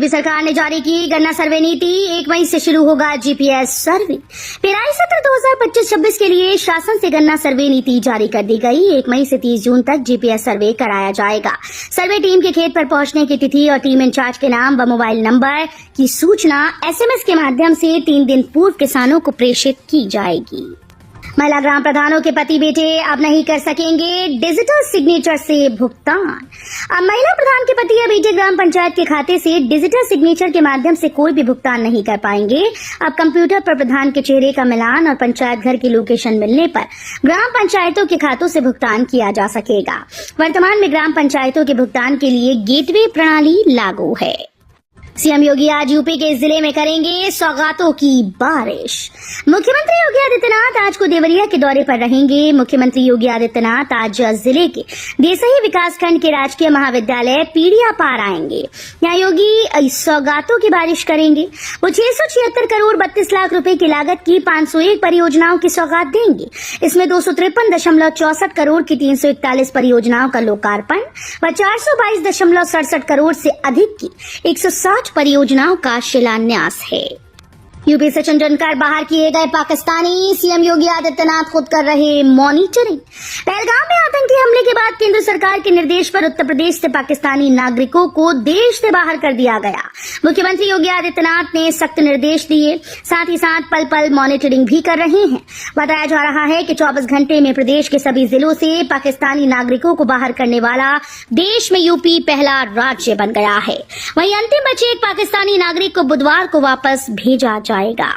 UP सरकार ने जारी की गन्ना सर्वे नीति। 1 मई से शुरू होगा जीपीएस सर्वे। पेराई सत्र 2025-26 के लिए शासन से गन्ना सर्वे नीति जारी कर दी गई। 1 मई से 30 जून तक जीपीएस सर्वे कराया जाएगा। सर्वे टीम के खेत पर पहुंचने की तिथि और टीम इंचार्ज के नाम व मोबाइल नंबर की सूचना एसएमएस के माध्यम से 3 दिन पूर्व किसानों को प्रेषित की जाएगी। महिला ग्राम प्रधानों के पति बेटे अब नहीं कर सकेंगे डिजिटल सिग्नेचर से भुगतान। अब महिला प्रधान के पति या बेटे ग्राम पंचायत के खाते से डिजिटल सिग्नेचर के माध्यम से कोई भी भुगतान नहीं कर पाएंगे। अब कंप्यूटर पर प्रधान के चेहरे का मिलान और पंचायत घर की लोकेशन मिलने पर ग्राम पंचायतों के खातों से भुगतान किया जा सकेगा। वर्तमान में ग्राम पंचायतों के भुगतान के लिए गेटवे प्रणाली लागू है। सीएम योगी आज यूपी के जिले में करेंगे सौगातों की बारिश। मुख्यमंत्री योगी आदित्यनाथ आज को देवरिया के दौरे पर रहेंगे। मुख्यमंत्री योगी आदित्यनाथ आज जिले के देसही विकासखंड के राजकीय महाविद्यालय पीड़िया पार आएंगे। यहाँ योगी सौगातों की बारिश करेंगे। वो 676 करोड़ 32 लाख रुपए की लागत की 501 परियोजनाओं की सौगात देंगे। इसमें 253.64 करोड़ की 341 परियोजनाओं का लोकार्पण व 422.67 करोड़ से अधिक की 160 परियोजनाओं का शिलान्यास है। यूपी से चुनकर बाहर किए गए पाकिस्तानी। सीएम योगी आदित्यनाथ खुद कर रहे मॉनिटरिंग। पहलगाम में आतंकी हमले के बाद केंद्र सरकार के निर्देश पर उत्तर प्रदेश से पाकिस्तानी नागरिकों को देश से बाहर कर दिया गया। मुख्यमंत्री योगी आदित्यनाथ ने सख्त निर्देश दिए, साथ ही साथ पल पल मॉनिटरिंग भी कर रहे हैं। बताया जा रहा है कि 24 घंटे में प्रदेश के सभी जिलों से पाकिस्तानी नागरिकों को बाहर करने वाला देश में यूपी पहला राज्य बन गया है। वहीं अंतिम बचे एक पाकिस्तानी नागरिक को बुधवार को वापस भेजा जाएगा।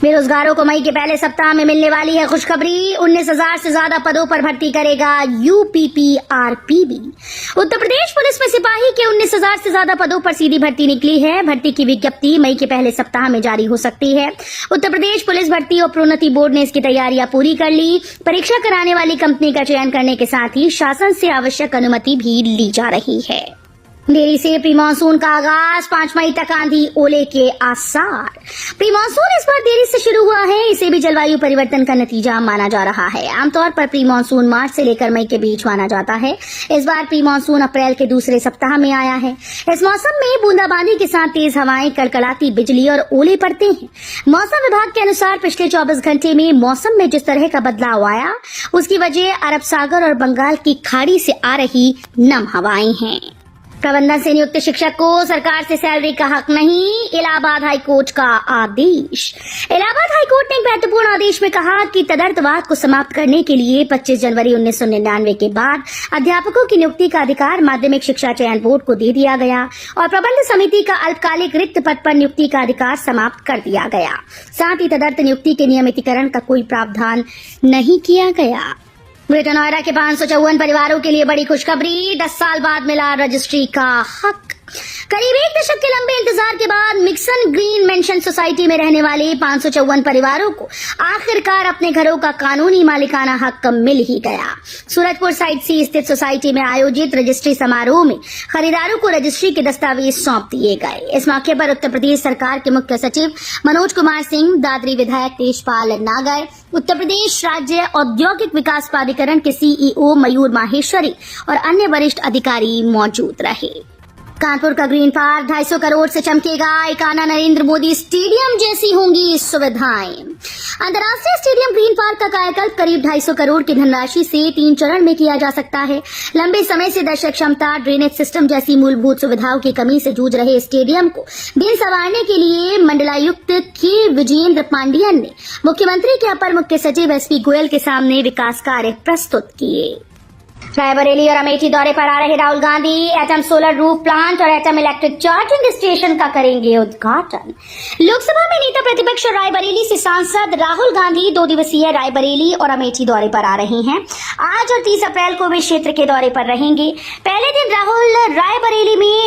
बेरोजगारों को मई के पहले सप्ताह में मिलने वाली है खुशखबरी। 19,000 से ज्यादा पदों पर भर्ती करेगा यूपीपीआरपीबी। उत्तर प्रदेश पुलिस में सिपाही के 19,000 से ज्यादा पदों पर सीधी भर्ती निकली है। भर्ती की विज्ञप्ति मई के पहले सप्ताह में जारी हो सकती है। उत्तर प्रदेश पुलिस भर्ती और प्रोन्नति बोर्ड ने इसकी तैयारियां पूरी कर ली। परीक्षा कराने वाली कंपनी का चयन करने के साथ ही शासन से आवश्यक अनुमति भी ली जा रही है। देरी से प्री मानसून का आगाज, 5 मई तक आंधी ओले के आसार। प्री मानसून इस बार देरी से शुरू हुआ है। इसे भी जलवायु परिवर्तन का नतीजा माना जा रहा है। आमतौर पर प्री मानसून मार्च से लेकर मई के बीच माना जाता है। इस बार प्री मानसून अप्रैल के दूसरे सप्ताह में आया है। इस मौसम में बूंदाबांदी के साथ तेज हवाएं, कड़कड़ाती बिजली और ओले पड़ते हैं। मौसम विभाग के अनुसार पिछले 24 घंटे में मौसम में जिस तरह का बदलाव आया, उसकी वजह अरब सागर और बंगाल की खाड़ी से आ रही नम हवाएं हैं। प्रबंधन से नियुक्त शिक्षक को सरकार से सैलरी का हक नहीं, इलाहाबाद हाईकोर्ट का आदेश। इलाहाबाद हाईकोर्ट ने एक महत्वपूर्ण आदेश में कहा कि तदर्थवाद को समाप्त करने के लिए 25 जनवरी 1999 के बाद अध्यापकों की नियुक्ति का अधिकार माध्यमिक शिक्षा चयन बोर्ड को दे दिया गया और प्रबंध समिति का अल्पकालिक रिक्त पद पर नियुक्ति का अधिकार समाप्त कर दिया गया। साथ ही तदर्थ नियुक्ति के नियमितीकरण का कोई प्रावधान नहीं किया गया। ग्रेटर नोएडा के 554 परिवारों के लिए बड़ी खुशखबरी। 10 साल बाद मिला रजिस्ट्री का हक। करीब 1 दशक के लंबे इंतजार के बाद मिक्सन ग्रीन मेंशन सोसाइटी में रहने वाले 554 परिवारों को आखिरकार अपने घरों का कानूनी मालिकाना हक मिल ही गया। सूरजपुर साइट सी स्थित सोसाइटी में आयोजित रजिस्ट्री समारोह में खरीदारों को रजिस्ट्री के दस्तावेज सौंप दिए गए। इस मौके पर उत्तर प्रदेश सरकार के मुख्य सचिव मनोज कुमार सिंह, दादरी विधायक तेजपाल नागर, उत्तर प्रदेश राज्य औद्योगिक विकास प्राधिकरण के सीईओ मयूर माहेश्वरी और अन्य वरिष्ठ अधिकारी मौजूद रहे। कानपुर का ग्रीन पार्क 250 करोड़ से चमकेगा। एकाना नरेंद्र मोदी स्टेडियम जैसी होंगी सुविधाएं। अंतर्राष्ट्रीय स्टेडियम ग्रीन पार्क का कायाकल्प करीब 250 करोड़ की धनराशि से 3 चरण में किया जा सकता है। लंबे समय से दर्शक क्षमता, ड्रेनेज सिस्टम जैसी मूलभूत सुविधाओं की कमी से जूझ रहे स्टेडियम को दिन संवारने के लिए मंडलायुक्त के विजयेंद्र पांडियन ने मुख्यमंत्री के अपर मुख्य सचिव एसपी गोयल के सामने विकास कार्य प्रस्तुत किए। रायबरेली और अमेठी दौरे पर आ रहे Rahul Gandhi atom solar roof plant और एटम इलेक्ट्रिक चार्जिंग स्टेशन का करेंगे उद्घाटन। लोकसभा में नेता प्रतिपक्ष और रायबरेली से सांसद राहुल गांधी 2 दिवसीय रायबरेली और अमेठी दौरे पर आ रहे हैं। आज और 30 अप्रैल को वे क्षेत्र के दौरे पर रहेंगे। पहले दिन राहुल रायबरेली में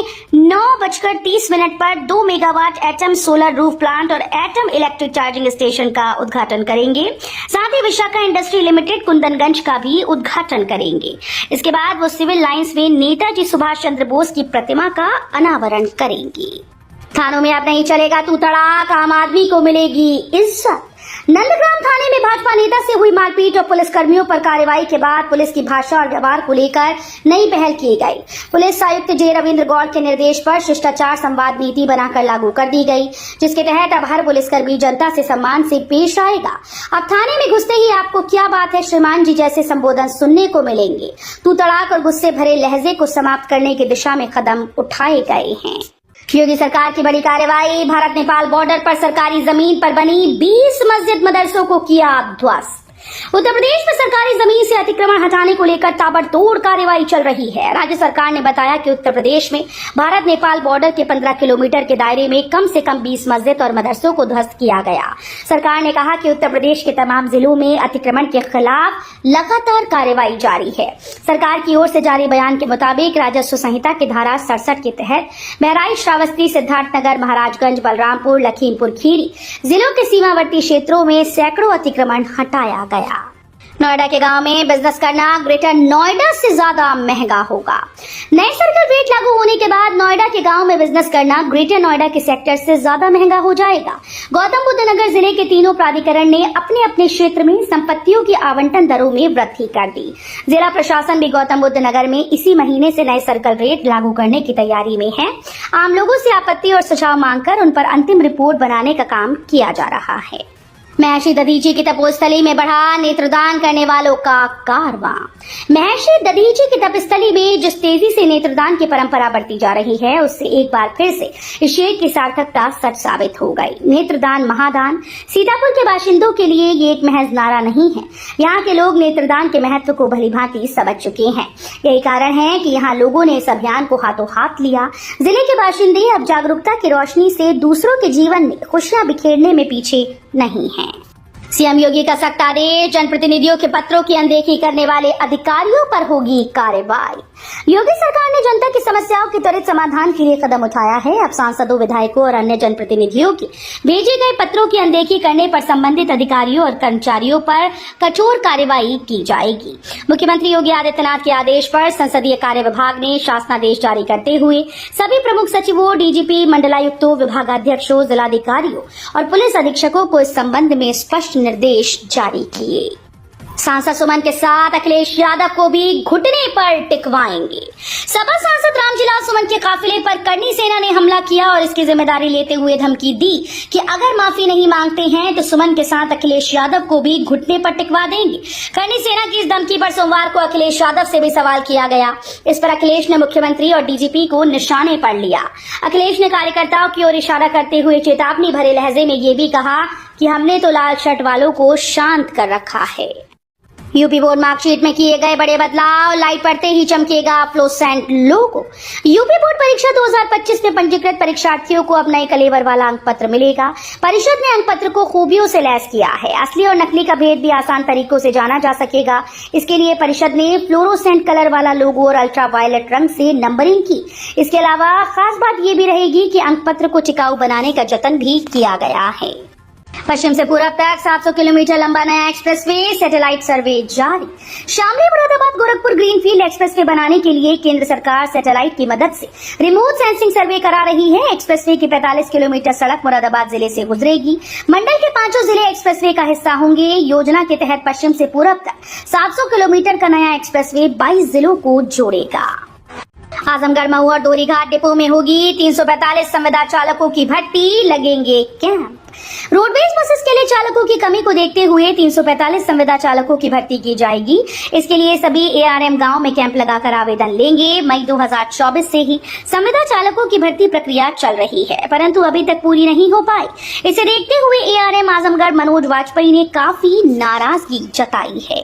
9:30 पर 2 megawatt atom solar roof plant और एटम इलेक्ट्रिक चार्जिंग स्टेशन का उद्घाटन करेंगे। साथ ही विशाखा इंडस्ट्री लिमिटेड कुंदनगंज का भी उद्घाटन करेंगे। इसके बाद वो सिविल लाइंस में नेताजी सुभाष चंद्र बोस की प्रतिमा का अनावरण करेंगे। थानों में अब नहीं चलेगा तू तड़ाक, आम आदमी को मिलेगी इज्जत। नंदग्राम थाने में भाजपा नेता से हुई मारपीट और पुलिस कर्मियों पर कार्रवाई के बाद पुलिस की भाषा और व्यवहार को लेकर नई पहल की गई। पुलिस आयुक्त जे रविंद्र गौड़ के निर्देश पर शिष्टाचार संवाद नीति बनाकर लागू कर दी गई, जिसके तहत अब हर पुलिसकर्मी जनता से सम्मान से पेश आएगा। अब थाने में घुसते ही आपको क्या बात है श्रीमान जी जैसे संबोधन सुनने को मिलेंगे। तू तड़ाक और गुस्से भरे लहजे को समाप्त करने की दिशा में कदम उठाए गए हैं। योगी सरकार की बड़ी कार्रवाई। भारत नेपाल बॉर्डर पर सरकारी जमीन पर बनी 20 मस्जिद मदरसों को किया ध्वस्त। उत्तर प्रदेश में सरकारी जमीन से अतिक्रमण हटाने को लेकर ताबड़तोड़ कार्रवाई चल रही है। राज्य सरकार ने बताया कि उत्तर प्रदेश में भारत नेपाल बॉर्डर के 15 किलोमीटर के दायरे में कम से कम 20 मस्जिद और मदरसों को ध्वस्त किया गया। सरकार ने कहा कि उत्तर प्रदेश के तमाम जिलों में अतिक्रमण के खिलाफ लगातार कार्रवाई जारी है। सरकार की ओर से जारी बयान के मुताबिक राजस्व संहिता की धारा 67 के तहत बहराइच, श्रावस्ती, सिद्धार्थनगर, महाराजगंज, बलरामपुर, लखीमपुर खीरी जिलों के सीमावर्ती क्षेत्रों में सैकड़ों अतिक्रमण हटाया गया। नोएडा के गांव में बिजनेस करना ग्रेटर नोएडा से ज्यादा महंगा होगा। नए सर्कल रेट लागू होने के बाद नोएडा के गांव में बिजनेस करना ग्रेटर नोएडा के सेक्टर से ज्यादा महंगा हो जाएगा। गौतम बुद्ध नगर जिले के तीनों प्राधिकरण ने अपने अपने क्षेत्र में संपत्तियों की आवंटन दरों में वृद्धि कर दी। जिला प्रशासन भी गौतम बुद्ध नगर में इसी महीने से नए सर्कल रेट लागू करने की तैयारी में है। आम लोगों से आपत्ति और सुझाव मांगकर उन पर अंतिम रिपोर्ट बनाने का काम किया जा रहा है। महर्षि दधीची की तपोस्थली में बढ़ा नेत्रदान करने वालों का कारवां। महर्षि दधीची की तपोस्थली में जिस तेजी से नेत्रदान की परंपरा बढ़ती जा रही है, उससे एक बार फिर से इस शेर की सार्थकता सच साबित हो गई। नेत्रदान महादान सीतापुर के बाशिंदों के लिए ये एक महज नारा नहीं है। यहाँ के लोग नेत्रदान के महत्व को भलीभांति समझ चुके हैं। यही कारण है कि यहाँ लोगों ने इस अभियान को हाथों हाथ लिया। जिले के बाशिंदे अब जागरूकता की रोशनी से दूसरों के जीवन में खुशियां बिखेरने में पीछे नहीं है। सीएम योगी का सख्त आदेश। जनप्रतिनिधियों के पत्रों की अनदेखी करने वाले अधिकारियों पर होगी कार्रवाई। योगी सरकार ने जनता की समस्याओं के त्वरित समाधान के लिए कदम उठाया है। अब सांसदों, विधायकों और अन्य जनप्रतिनिधियों की भेजे गए पत्रों की अनदेखी करने पर संबंधित अधिकारियों और कर्मचारियों पर कठोर कार्रवाई की जाएगी। मुख्यमंत्री योगी आदित्यनाथ के आदेश पर संसदीय कार्य विभाग ने शासनादेश जारी करते हुए सभी प्रमुख सचिवों, डीजीपी, मंडलायुक्तों, विभागाध्यक्षों, जिलाधिकारियों और पुलिस अधीक्षकों को इस संबंध में स्पष्ट निर्देश जारी किए। सांसद सुमन के साथ अखिलेश यादव को भी घुटने पर टिकवाएंगे। सपा सांसद रामजिलाल सुमन के काफिले पर करनी सेना ने हमला किया और इसकी जिम्मेदारी लेते हुए धमकी दी कि अगर माफी नहीं मांगते हैं तो सुमन के साथ अखिलेश यादव को भी घुटने पर टिकवा देंगे। करनी सेना की इस धमकी पर सोमवार को अखिलेश यादव से भी सवाल किया गया। इस पर अखिलेश ने मुख्यमंत्री और डीजीपी को निशाने पर लिया। अखिलेश ने कार्यकर्ताओं की ओर इशारा करते हुए चेतावनी भरे लहजे में ये भी कहा कि हमने तो लाल शर्ट वालों को शांत कर रखा है। यूपी बोर्ड मार्कशीट में किए गए बड़े बदलाव। लाइट पड़ते ही चमकेगा फ्लोसेंट लोगो। यूपी बोर्ड परीक्षा 2025 में पंजीकृत परीक्षार्थियों को अब नए कलेवर वाला अंक पत्र मिलेगा। परिषद ने अंक पत्र को खूबियों से लैस किया है। असली और नकली का भेद भी आसान तरीकों से जाना जा सकेगा। इसके लिए परिषद ने फ्लोरोसेंट कलर वाला लोगो और अल्ट्रा वायलेट रंग से नंबरिंग की। इसके अलावा खास बात यह भी रहेगी कि अंक पत्र को टिकाऊ बनाने का जतन भी किया गया है। पश्चिम से पूरब तक 700 किलोमीटर लंबा नया एक्सप्रेसवे, सैटेलाइट सर्वे जारी। शामली मुरादाबाद गोरखपुर ग्रीनफील्ड एक्सप्रेसवे बनाने के लिए केंद्र सरकार सैटेलाइट की मदद से रिमोट सेंसिंग सर्वे करा रही है। एक्सप्रेसवे की 45 किलोमीटर सड़क मुरादाबाद जिले से गुजरेगी। मंडल के 5 जिले एक्सप्रेसवे का हिस्सा होंगे। योजना के तहत पश्चिम से पूरब तक 700 किलोमीटर का नया एक्सप्रेसवे 22 जिलों को जोड़ेगा। आजमगढ़, मऊ और डोरीघाट डिपो में होगी 345 संविदा चालकों की भर्ती, लगेंगे कैंप। रोडवेज बसेस के लिए चालकों की कमी को देखते हुए 345 संविदा चालकों की भर्ती की जाएगी। इसके लिए सभी एआरएम गांव में कैंप लगाकर आवेदन लेंगे। मई 2024 से ही संविदा चालकों की भर्ती प्रक्रिया चल रही है, परंतु अभी तक पूरी नहीं हो पाई। इसे देखते हुए एआरएम आजमगढ़ मनोज वाजपेयी ने काफी नाराजगी जताई है।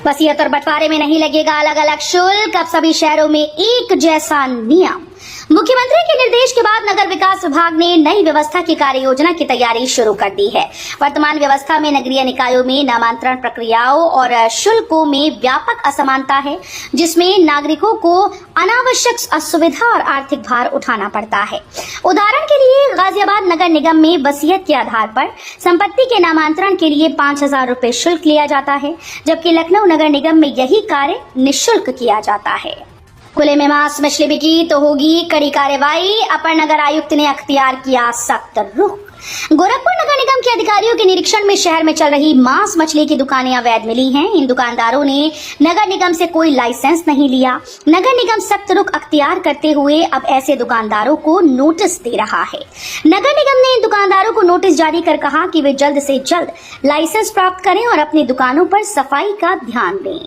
वसीयत और बंटवारे में नहीं लगेगा अलग अलग शुल्क, अब सभी शहरों में एक जैसा नियम। मुख्यमंत्री के निर्देश के बाद नगर विकास विभाग ने नई व्यवस्था की कार्य योजना की तैयारी शुरू कर दी है। वर्तमान व्यवस्था में नगरीय निकायों में नामांतरण प्रक्रियाओं और शुल्कों में व्यापक असमानता है, जिसमें नागरिकों को अनावश्यक असुविधा और आर्थिक भार उठाना पड़ता है। उदाहरण के लिए गाजियाबाद नगर निगम में वसीयत के आधार पर संपत्ति के नामांतरण के लिए 5,000 रुपए शुल्क लिया जाता है, जबकि लखनऊ नगर निगम में यही कार्य निःशुल्क किया जाता है। खुले में मांस मछली बिकी तो होगी कड़ी कार्रवाई। अपर नगर आयुक्त ने अख्तियार किया सख्त रुख। गोरखपुर नगर निगम के अधिकारियों के निरीक्षण में शहर में चल रही मांस मछली की दुकानें अवैध मिली हैं। इन दुकानदारों ने नगर निगम से कोई लाइसेंस नहीं लिया। नगर निगम सख्त रुख अख्तियार करते हुए अब ऐसे दुकानदारों को नोटिस दे रहा है। नगर निगम ने इन दुकानदारों को नोटिस जारी कर कहा कि वे जल्द से जल्द लाइसेंस प्राप्त करें और अपनी दुकानों पर सफाई का ध्यान दें।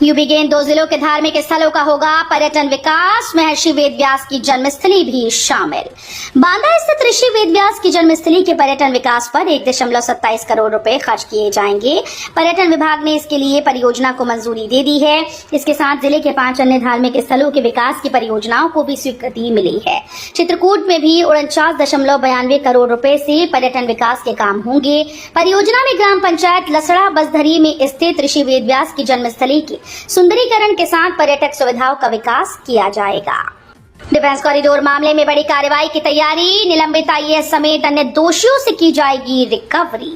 यूपी के इन 2 जिलों के धार्मिक स्थलों का होगा पर्यटन विकास, महर्षि वेदव्यास की जन्मस्थली भी शामिल। बांदा स्थित ऋषि वेदव्यास की जन्मस्थली के पर्यटन विकास पर 1.27 करोड़ रुपए खर्च किए जाएंगे। पर्यटन विभाग ने इसके लिए परियोजना को मंजूरी दे दी है। इसके साथ जिले के 5 अन्य धार्मिक स्थलों के विकास की परियोजनाओं को भी स्वीकृति मिली है। चित्रकूट में भी 49.92 करोड़ रुपए से पर्यटन विकास के काम होंगे। परियोजना में ग्राम पंचायत लसड़ा बसधरी में स्थित ऋषि वेदव्यास की जन्मस्थली की सुंदरीकरण के साथ पर्यटक सुविधाओं का विकास किया जाएगा। डिफेंस कॉरिडोर मामले में बड़ी कार्रवाई की तैयारी, निलंबित आईएएस समेत अन्य दोषियों से की जाएगी रिकवरी।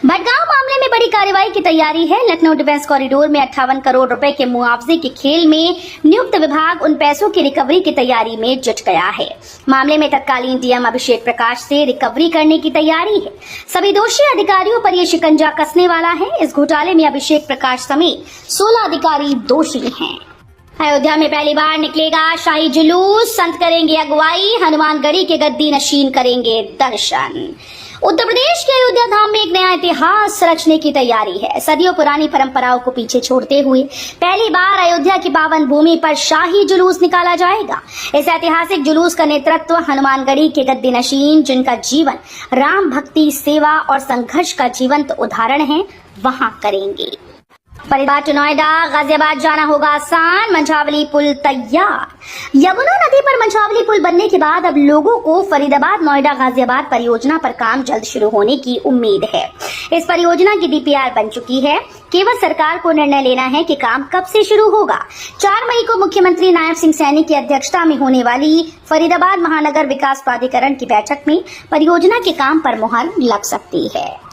भटगांव मामले में बड़ी कार्रवाई की तैयारी है। लखनऊ डिफेंस कॉरिडोर में 58 करोड़ रुपए के मुआवजे के खेल में नियुक्त विभाग उन पैसों की रिकवरी की तैयारी में जुट गया है। मामले में तत्कालीन डीएम अभिषेक प्रकाश से रिकवरी करने की तैयारी है। सभी दोषी अधिकारियों पर यह शिकंजा कसने वाला है। इस घोटाले में अभिषेक प्रकाश समेत 16 अधिकारी दोषी हैं। अयोध्या में पहली बार निकलेगा शाही जुलूस, संत करेंगे अगुवाई, हनुमानगढ़ी के गद्दी नशीन करेंगे दर्शन। उत्तर प्रदेश के अयोध्या धाम में एक नया इतिहास रचने की तैयारी है। सदियों पुरानी परंपराओं को पीछे छोड़ते हुए पहली बार अयोध्या की पावन भूमि पर शाही जुलूस निकाला जाएगा। इस ऐतिहासिक जुलूस का नेतृत्व हनुमानगढ़ी के गद्दी नशीन, जिनका जीवन राम भक्ति, सेवा और संघर्ष का जीवंत उदाहरण है, वहां करेंगे। फरीदाबाद टू नोएडा गाजियाबाद जाना होगा आसान, मंझावली पुल तैयार। यमुना नदी पर मंझावली पुल बनने के बाद अब लोगों को फरीदाबाद नोएडा गाजियाबाद परियोजना पर काम जल्द शुरू होने की उम्मीद है। इस परियोजना की डीपीआर बन चुकी है। केवल सरकार को निर्णय लेना है कि काम कब से शुरू होगा। 4 मई को मुख्यमंत्री नायब सिंह सैनी की अध्यक्षता में होने वाली फरीदाबाद महानगर विकास प्राधिकरण की बैठक में परियोजना के काम पर मुहर लग सकती है।